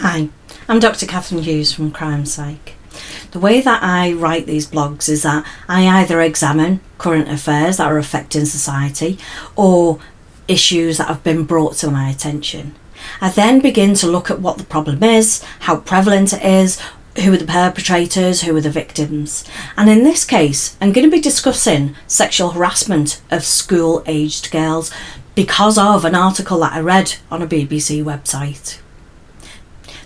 Hi, I'm Dr. Catherine Hughes from Crime Psych. The way that I write these blogs is that I either examine current affairs that are affecting society or issues that have been brought to my attention. I then begin to look at what the problem is, how prevalent it is, who are the perpetrators, who are the victims. And in this case, I'm going to be discussing sexual harassment of school-aged girls because of an article that I read on a BBC website.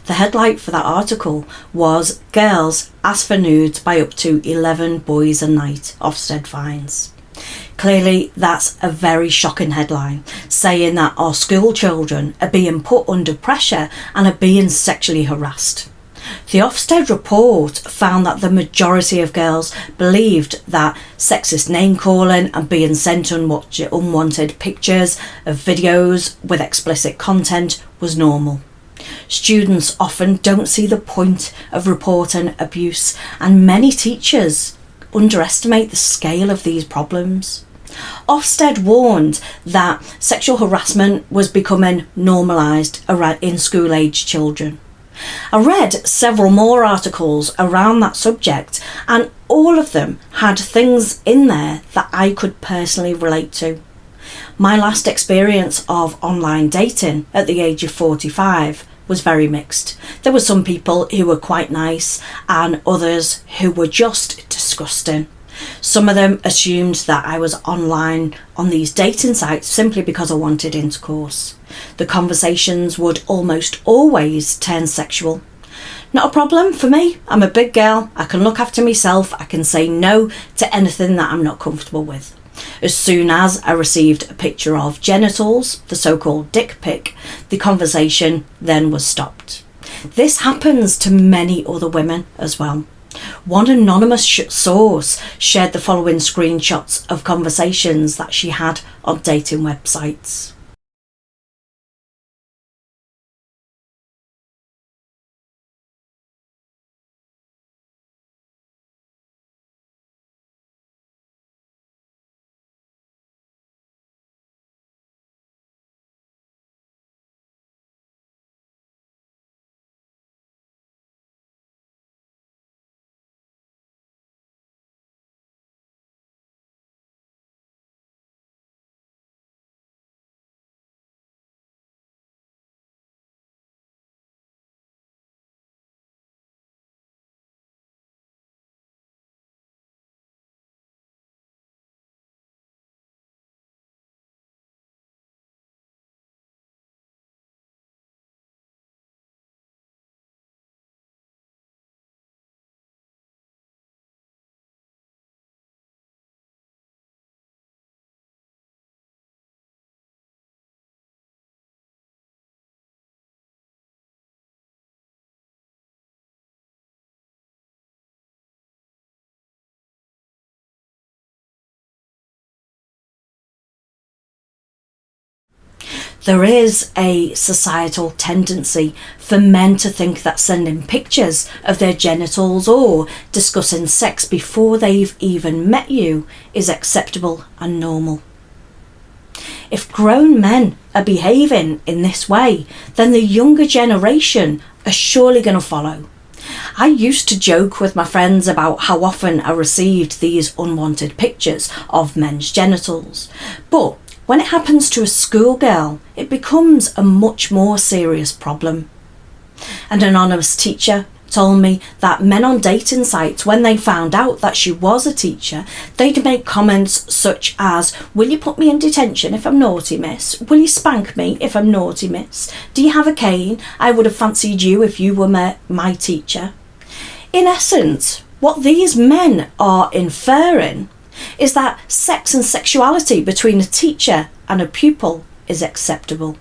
The headline for that article was "Girls ask for nudes by up to 11 boys a night, Ofsted finds." Clearly that's a very shocking headline, saying that our school children are being put under pressure and are being sexually harassed. The Ofsted report found that the majority of girls believed that sexist name calling and being sent unwanted pictures of videos with explicit content was normal. Students often don't see the point of reporting abuse, and many teachers underestimate the scale of these problems. Ofsted warned that sexual harassment was becoming normalised in school-aged children. I read several more articles around that subject, and all of them had things in there that I could personally relate to. My last experience of online dating at the age of 45 was very mixed. There were some people who were quite nice and others who were just disgusting. Some of them assumed that I was online on these dating sites simply because I wanted intercourse. The conversations would almost always turn sexual. Not a problem for me. I'm a big girl. I can look after myself. I can say no to anything that I'm not comfortable with. As soon as I received a picture of genitals, the so-called dick pic, the conversation then was stopped. This happens to many other women as well. One anonymous source shared the following screenshots of conversations that she had on dating websites. There is a societal tendency for men to think that sending pictures of their genitals or discussing sex before they've even met you is acceptable and normal. If grown men are behaving in this way, then the younger generation are surely going to follow. I used to joke with my friends about how often I received these unwanted pictures of men's genitals, but when it happens to a schoolgirl, it becomes a much more serious problem. An anonymous teacher told me that men on dating sites, when they found out that she was a teacher, they'd make comments such as, "Will you put me in detention if I'm naughty, miss? Will you spank me if I'm naughty, miss? Do you have a cane? I would have fancied you if you were my teacher." In essence, what these men are inferring is that sex and sexuality between a teacher and a pupil is acceptable.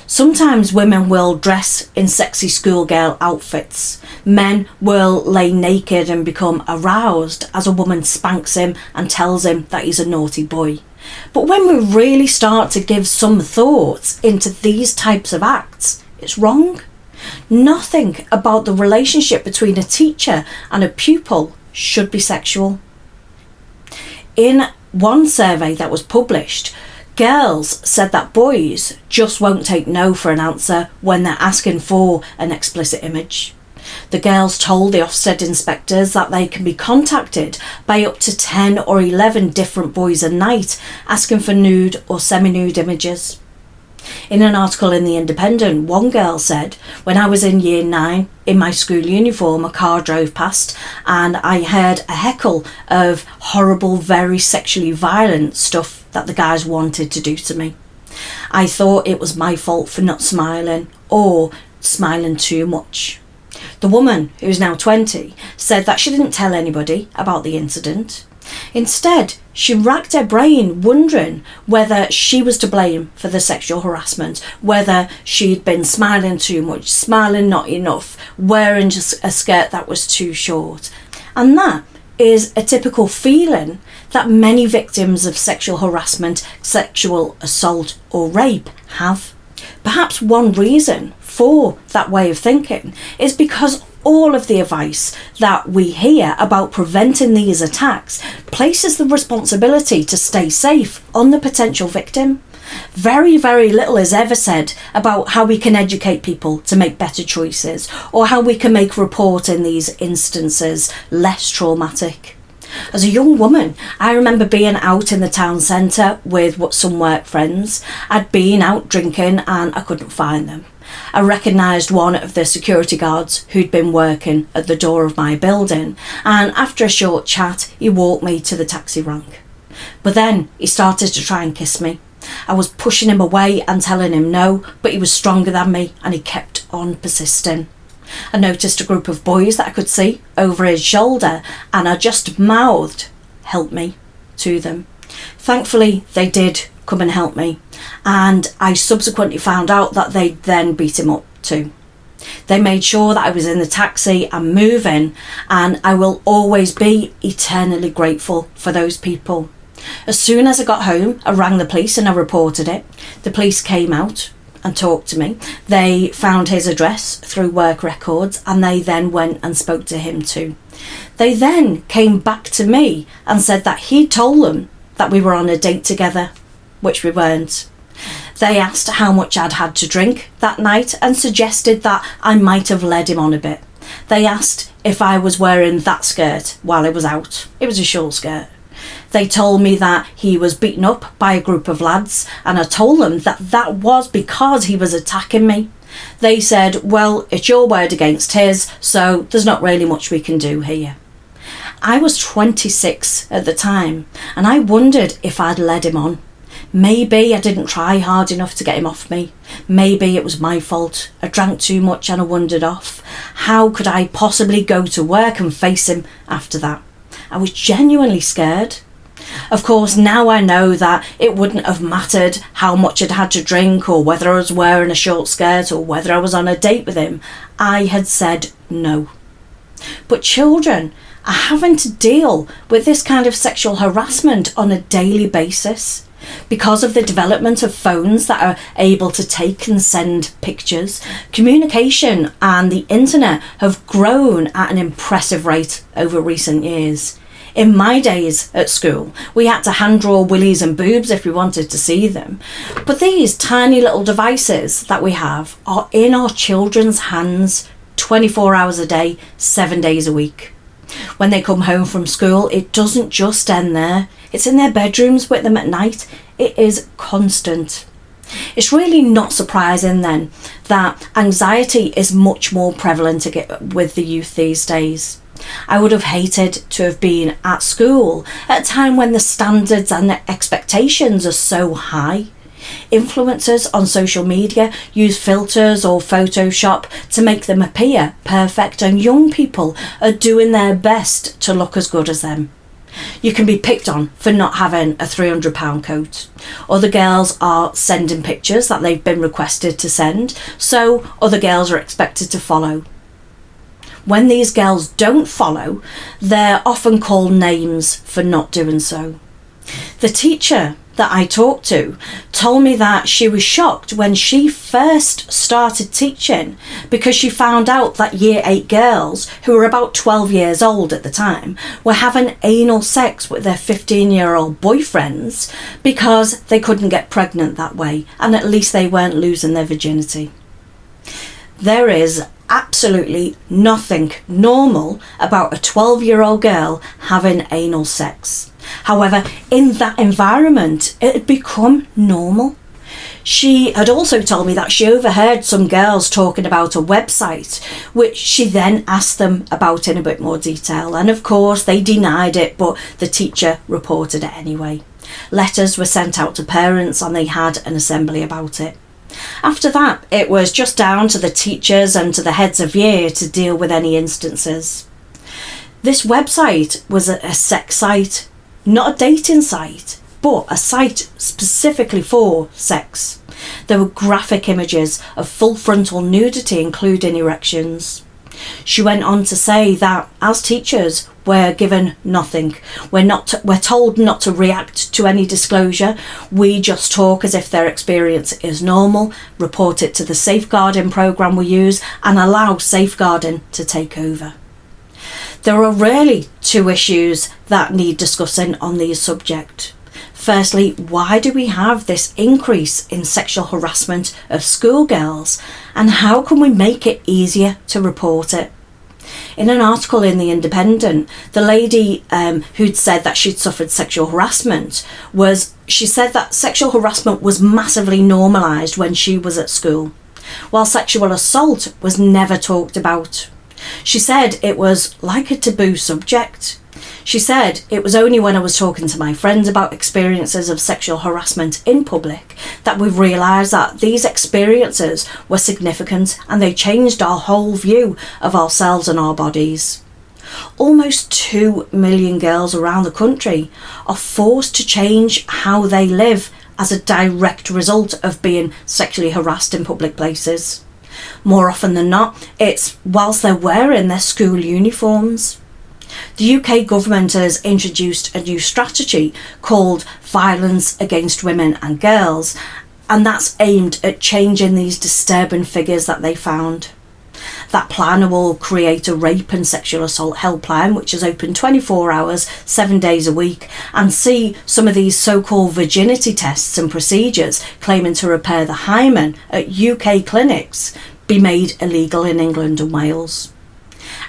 Sometimes women will dress in sexy schoolgirl outfits. Men will lay naked and become aroused as a woman spanks him and tells him that he's a naughty boy. But when we really start to give some thought into these types of acts, it's wrong. Nothing about the relationship between a teacher and a pupil should be sexual. In one survey that was published, Girls said that boys just won't take no for an answer when they're asking for an explicit image. The girls told the Ofsted inspectors that they can be contacted by up to 10 or 11 different boys a night asking for nude or semi-nude images. In an article in The Independent, one girl said, "When I was in year 9, in my school uniform, a car drove past and I heard a heckle of horrible, very sexually violent stuff that the guys wanted to do to me. I thought it was my fault for not smiling or smiling too much." The woman, who's now 20, said that she didn't tell anybody about the incident. Instead, she racked her brain wondering whether she was to blame for the sexual harassment, whether she'd been smiling too much, smiling not enough, wearing just a skirt that was too short. And that is a typical feeling that many victims of sexual harassment, sexual assault or rape have. Perhaps one reason for that way of thinking is because all of the advice that we hear about preventing these attacks places the responsibility to stay safe on the potential victim. Very, very little is ever said about how we can educate people to make better choices or how we can make reporting these instances less traumatic. As a young woman, I remember being out in the town centre with some work friends. I'd been out drinking and I couldn't find them. I recognised one of the security guards who'd been working at the door of my building, and after a short chat he walked me to the taxi rank. But then he started to try and kiss me. I was pushing him away and telling him no, but he was stronger than me and he kept on persisting. I noticed a group of boys that I could see over his shoulder and I just mouthed, "Help me," to them. Thankfully they did come and help me, and I subsequently found out that they'd then beat him up too. They made sure that I was in the taxi and moving, and I will always be eternally grateful for those people. As soon as I got home, I rang the police and I reported it. The police came out and talked to me. They found his address through work records and they then went and spoke to him too. They then came back to me and said that he told them that we were on a date together, which we weren't. They asked how much I'd had to drink that night and suggested that I might have led him on a bit. They asked if I was wearing that skirt while I was out. It was a short skirt. They told me that he was beaten up by a group of lads, and I told them that that was because he was attacking me. They said, "Well, it's your word against his, so there's not really much we can do here." I was 26 at the time, and I wondered if I'd led him on. Maybe I didn't try hard enough to get him off me. Maybe it was my fault. I drank too much and I wandered off. How could I possibly go to work and face him after that? I was genuinely scared. Of course, now I know that it wouldn't have mattered how much I'd had to drink or whether I was wearing a short skirt or whether I was on a date with him. I had said no. But children are having to deal with this kind of sexual harassment on a daily basis. Because of the development of phones that are able to take and send pictures, communication and the internet have grown at an impressive rate over recent years. In my days at school, we had to hand draw willies and boobs if we wanted to see them. But these tiny little devices that we have are in our children's hands 24 hours a day, 7 days a week. When they come home from school, it doesn't just end there. It's in their bedrooms with them at night. It is constant. It's really not surprising then that anxiety is much more prevalent with the youth these days. I would have hated to have been at school at a time when the standards and the expectations are so high. Influencers on social media use filters or Photoshop to make them appear perfect, and young people are doing their best to look as good as them. You can be picked on for not having a £300 coat. Other girls are sending pictures that they've been requested to send, so other girls are expected to follow. When these girls don't follow, they're often called names for not doing so. The teacher that I talked to told me that she was shocked when she first started teaching because she found out that year 8 girls, who were about 12 years old at the time, were having anal sex with their 15-year-old boyfriends because they couldn't get pregnant that way, and at least they weren't losing their virginity. There is absolutely nothing normal about a 12-year-old girl having anal sex. However, in that environment, it had become normal. She had also told me that she overheard some girls talking about a website, which she then asked them about in a bit more detail. And of course, they denied it, but the teacher reported it anyway. Letters were sent out to parents and they had an assembly about it. After that, it was just down to the teachers and to the heads of year to deal with any instances. This website was a sex site, not a dating site, but a site specifically for sex. There were graphic images of full frontal nudity, including erections. She went on to say that as teachers, we're given nothing. We're told not to react to any disclosure. We just talk as if their experience is normal, report it to the safeguarding programme we use, and allow safeguarding to take over. There are really 2 issues that need discussing on these subjects. Firstly, why do we have this increase in sexual harassment of schoolgirls, and how can we make it easier to report it? In an article in The Independent, the lady who'd said that she'd suffered sexual harassment she said that sexual harassment was massively normalised when she was at school, while sexual assault was never talked about. She said it was like a taboo subject. She said it was only when I was talking to my friends about experiences of sexual harassment in public that we've realised that these experiences were significant and they changed our whole view of ourselves and our bodies. Almost 2 million girls around the country are forced to change how they live as a direct result of being sexually harassed in public places. More often than not, it's whilst they're wearing their school uniforms. The UK government has introduced a new strategy called Violence Against Women and Girls, and that's aimed at changing these disturbing figures that they found. That plan will create a rape and sexual assault helpline, which is open 24 hours, 7 days a week, and see some of these so-called virginity tests and procedures claiming to repair the hymen at UK clinics be made illegal in England and Wales.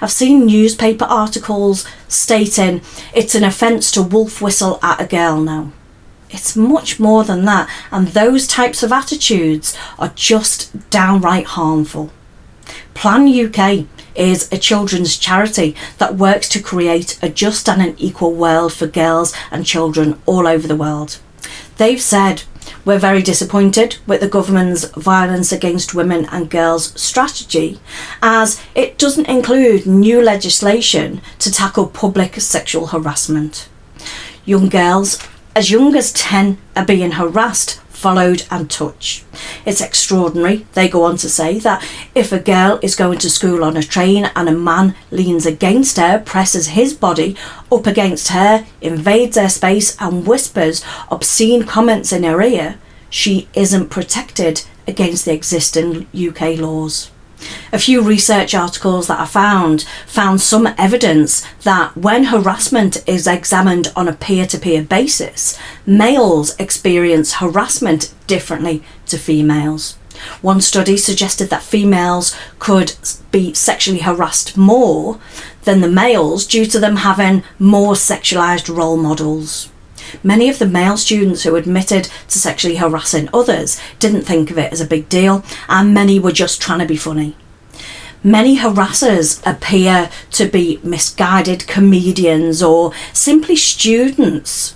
I've seen newspaper articles stating it's an offence to wolf whistle at a girl now. It's much more than that, and those types of attitudes are just downright harmful. Plan UK is a children's charity that works to create a just and an equal world for girls and children all over the world. They've said, we're very disappointed with the government's Violence Against Women and Girls strategy, as it doesn't include new legislation to tackle public sexual harassment. Young girls as young as 10 are being harassed, followed and touched. It's extraordinary, they go on to say, that if a girl is going to school on a train and a man leans against her, presses his body up against her, invades her space and whispers obscene comments in her ear, she isn't protected against the existing UK laws. A few research articles that I found some evidence that when harassment is examined on a peer-to-peer basis, males experience harassment differently to females. One study suggested that females could be sexually harassed more than the males due to them having more sexualised role models. Many of the male students who admitted to sexually harassing others didn't think of it as a big deal, and many were just trying to be funny. Many harassers appear to be misguided comedians or simply students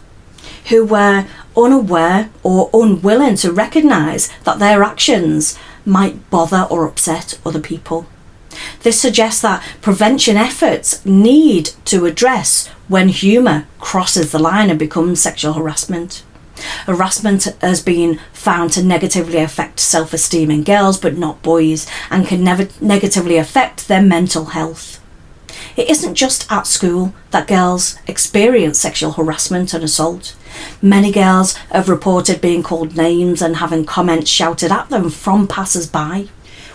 who were unaware or unwilling to recognise that their actions might bother or upset other people. This suggests that prevention efforts need to address when humour crosses the line and becomes sexual harassment. Harassment has been found to negatively affect self-esteem in girls but not boys, and can never negatively affect their mental health. It isn't just at school that girls experience sexual harassment and assault. Many girls have reported being called names and having comments shouted at them from passers-by.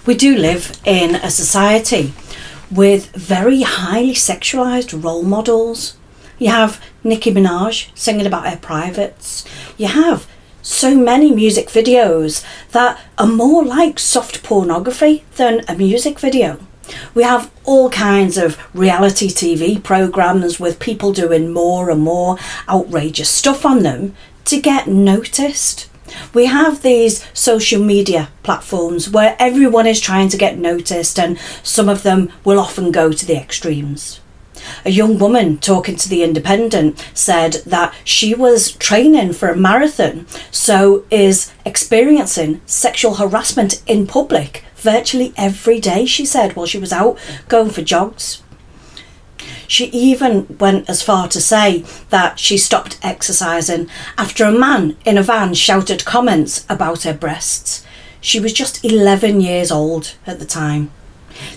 We do live in a society with very highly sexualised role models. You have Nicki Minaj singing about her privates. You have so many music videos that are more like soft pornography than a music video. We have all kinds of reality TV programmes with people doing more and more outrageous stuff on them to get noticed. We have these social media platforms where everyone is trying to get noticed, and some of them will often go to the extremes. A young woman talking to The Independent said that she was training for a marathon, so is experiencing sexual harassment in public virtually every day, she said, while she was out going for jogs. She even went as far to say that she stopped exercising after a man in a van shouted comments about her breasts. She was just 11 years old at the time.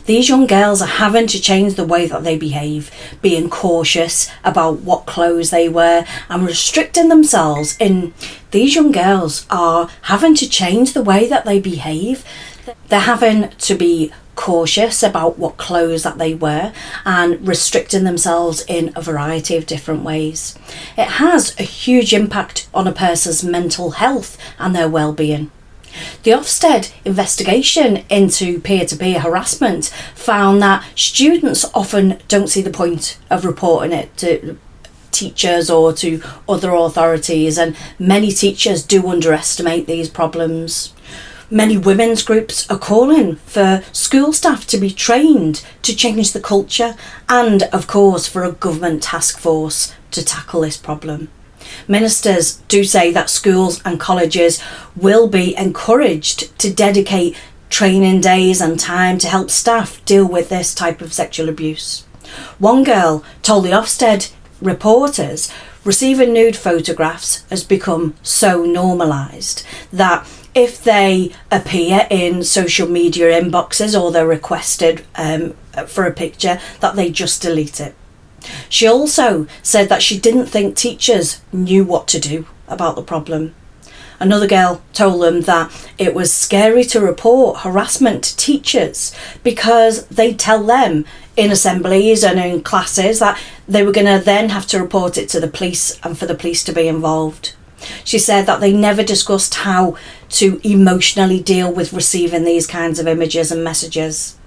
These young girls are having to change the way that they behave, being cautious about what clothes they wear and restricting themselves. These young girls are having to change the way that they behave. They're having to be cautious about what clothes that they wear and restricting themselves in a variety of different ways. It has a huge impact on a person's mental health and their well-being. The Ofsted investigation into peer-to-peer harassment found that students often don't see the point of reporting it to teachers or to other authorities, and many teachers do underestimate these problems. Many women's groups are calling for school staff to be trained to change the culture and, of course, for a government task force to tackle this problem. Ministers do say that schools and colleges will be encouraged to dedicate training days and time to help staff deal with this type of sexual abuse. One girl told the Ofsted reporters receiving nude photographs has become so normalised that if they appear in social media inboxes or they're requested for a picture, that they just delete it. She also said that she didn't think teachers knew what to do about the problem. Another girl told them that it was scary to report harassment to teachers because they tell them in assemblies and in classes that they were going to then have to report it to the police and for the police to be involved. She said that they never discussed how to emotionally deal with receiving these kinds of images and messages.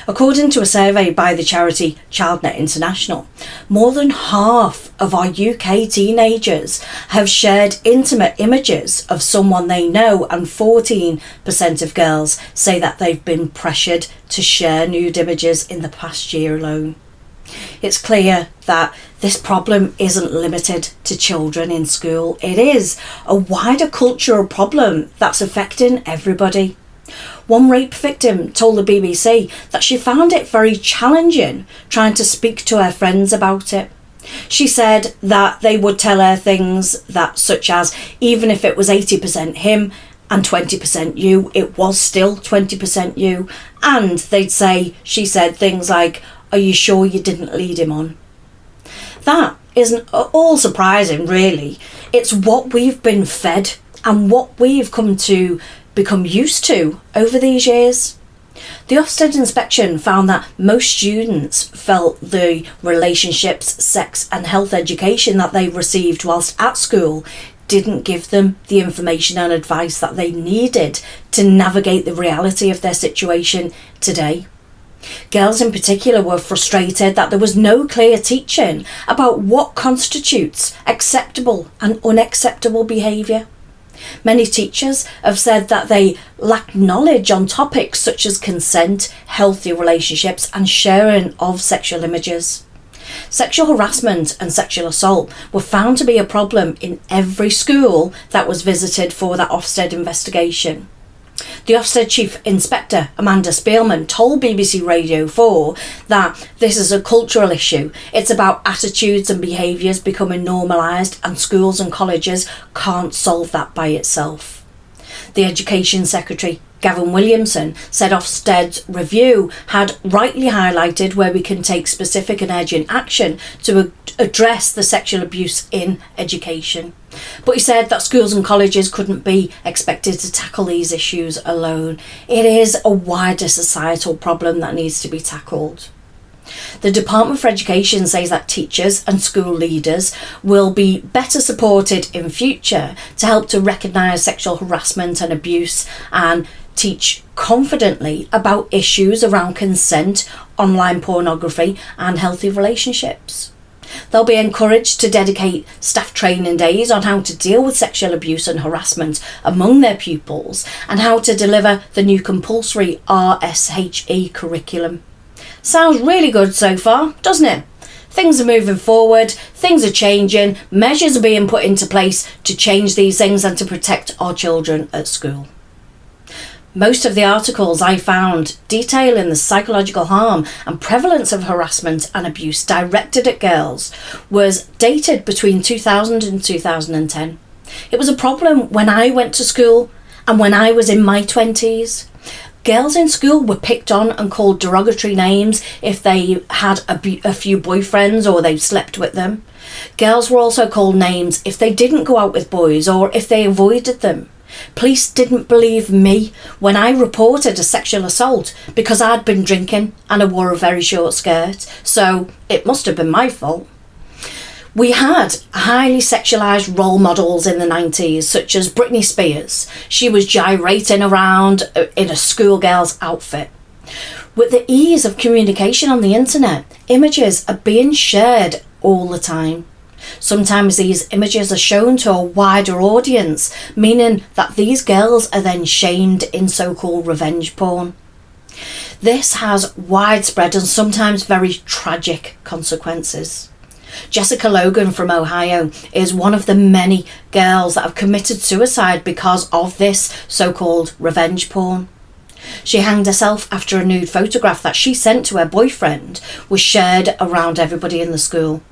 According to a survey by the charity ChildNet International, more than half of our UK teenagers have shared intimate images of someone they know, and 14% of girls say that they've been pressured to share nude images in the past year alone. It's clear that this problem isn't limited to children in school. It is a wider cultural problem that's affecting everybody. One rape victim told the BBC that she found it very challenging trying to speak to her friends about it. She said that they would tell her things that, such as, even if it was 80% him and 20% you, it was still 20% you. And they'd say, she said, things like, "Are you sure you didn't lead him on?" That isn't all surprising, really. It's what we've been fed and what we've come to become used to over these years. The Ofsted inspection found that most students felt the relationships, sex and health education that they received whilst at school didn't give them the information and advice that they needed to navigate the reality of their situation today. Girls in particular were frustrated that there was no clear teaching about what constitutes acceptable and unacceptable behaviour. Many teachers have said that they lack knowledge on topics such as consent, healthy relationships and sharing of sexual images. Sexual harassment and sexual assault were found to be a problem in every school that was visited for that Ofsted investigation. The Ofsted Chief Inspector, Amanda Spielman, told BBC Radio 4 that this is a cultural issue. It's about attitudes and behaviours becoming normalised, and schools and colleges can't solve that by itself. The Education Secretary, Gavin Williamson said Ofsted's review had rightly highlighted where we can take specific and urgent action to address the sexual abuse in education. But he said that schools and colleges couldn't be expected to tackle these issues alone. It is a wider societal problem that needs to be tackled. The Department for Education says that teachers and school leaders will be better supported in future to help to recognise sexual harassment and abuse and teach confidently about issues around consent, online pornography and healthy relationships. They'll be encouraged to dedicate staff training days on how to deal with sexual abuse and harassment among their pupils and how to deliver the new compulsory RSHE curriculum. Sounds really good so far, doesn't it? Things are moving forward, things are changing, measures are being put into place to change these things and to protect our children at school. Most of the articles I found detailing the psychological harm and prevalence of harassment and abuse directed at girls was dated between 2000 and 2010. It was a problem when I went to school and when I was in my 20s. Girls in school were picked on and called derogatory names if they had a few boyfriends or they slept with them. Girls were also called names if they didn't go out with boys or if they avoided them. Police didn't believe me when I reported a sexual assault because I'd been drinking and I wore a very short skirt, so it must have been my fault. We had highly sexualised role models in the 90s, such as Britney Spears. She was gyrating around in a schoolgirl's outfit. With the ease of communication on the internet, images are being shared all the time. Sometimes these images are shown to a wider audience, meaning that these girls are then shamed in so-called revenge porn. This has widespread and sometimes very tragic consequences. Jessica Logan from Ohio is one of the many girls that have committed suicide because of this so-called revenge porn. She hanged herself after a nude photograph that she sent to her boyfriend was shared around everybody in the school.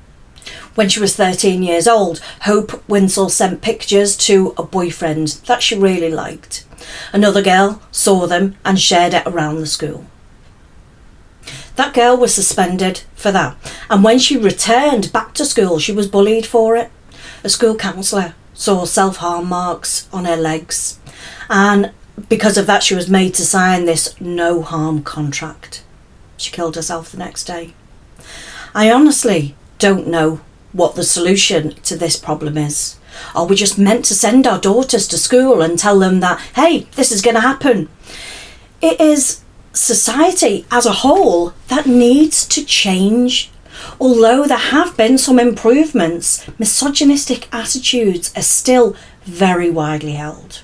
When she was 13 years old, Hope Winsell sent pictures to a boyfriend that she really liked. Another girl saw them and shared it around the school. That girl was suspended for that, and when she returned back to school, she was bullied for it. A school counsellor saw self-harm marks on her legs, and because of that, she was made to sign this no-harm contract. She killed herself the next day. I honestly don't know what the solution to this problem is. Are we just meant to send our daughters to school and tell them that, hey, this is going to happen? It is society as a whole that needs to change. Although there have been some improvements, misogynistic attitudes are still very widely held.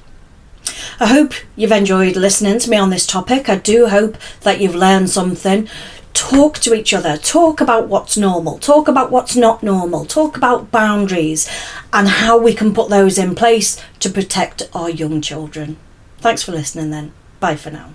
I hope you've enjoyed listening to me on this topic. I do hope that you've learned something. Talk to each other, talk about what's normal, talk about what's not normal, talk about boundaries and how we can put those in place to protect our young children. Thanks for listening then. Bye for now.